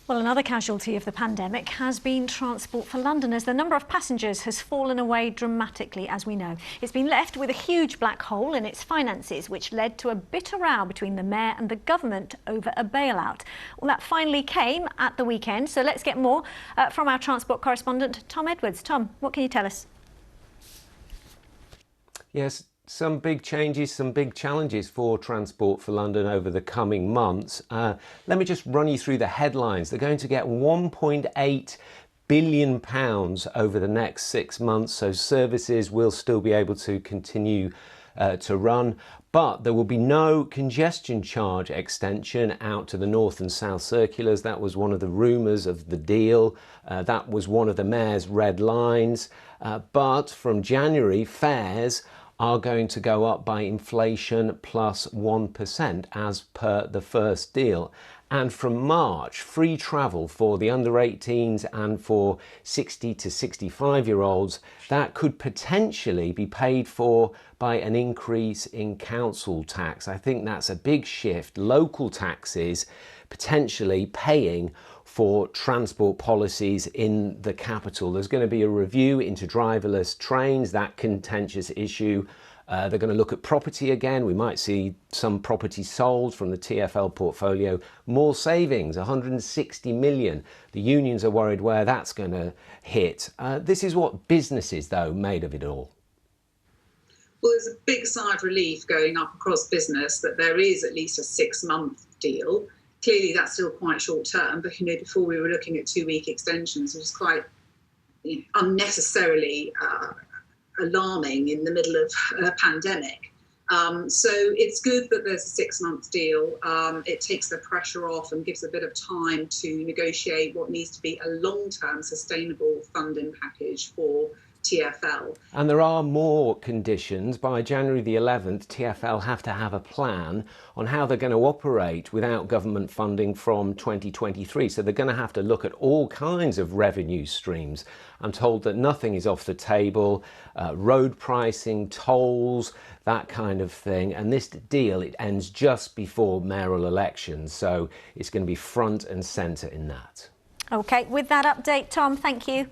Well, another casualty of the pandemic has been Transport for London, as the number of passengers has fallen away dramatically, as we know. It's been left with a huge black hole in its finances, which led to a bitter row between the mayor and the government over a bailout. Well, that finally came at the weekend, so let's get more from our transport correspondent, Tom Edwards. Tom, what can you tell us? Yes, some big changes, some big challenges for Transport for London over the coming months. Let me just run you through the headlines. They're going to get £1.8 billion over the next 6 months, so services will still be able to continue to run, but there will be no congestion charge extension out to the north and south circulars. That was one of the rumours of the deal. That was one of the mayor's red lines. But from January, fares are going to go up by inflation plus 1% as per the first deal. And from March, free travel for the under 18s and for 60 to 65-year-olds, that could potentially be paid for by an increase in council tax. I think that's a big shift. Local taxes potentially paying for transport policies in the capital. There's going to be a review into driverless trains, that contentious issue. They're going to look at property again. We might see some property sold from the TfL portfolio. More savings, 160 million. The unions are worried where that's going to hit. This is what businesses, though, made of it all. Well, there's a big sigh of relief going up across business that there is at least a 6-month deal. Clearly, that's still quite short term, but before we were looking at 2-week extensions, it was quite unnecessarily alarming in the middle of a pandemic. So it's good that there's a 6-month deal. It takes the pressure off and gives a bit of time to negotiate what needs to be a long-term sustainable funding package for TfL. And there are more conditions. By January the 11th, TfL have to have a plan on how they're going to operate without government funding from 2023. So they're going to have to look at all kinds of revenue streams. I'm told that nothing is off the table, road pricing, tolls, that kind of thing. And this deal, it ends just before mayoral elections. So it's going to be front and centre in that. OK, with that update, Tom, thank you.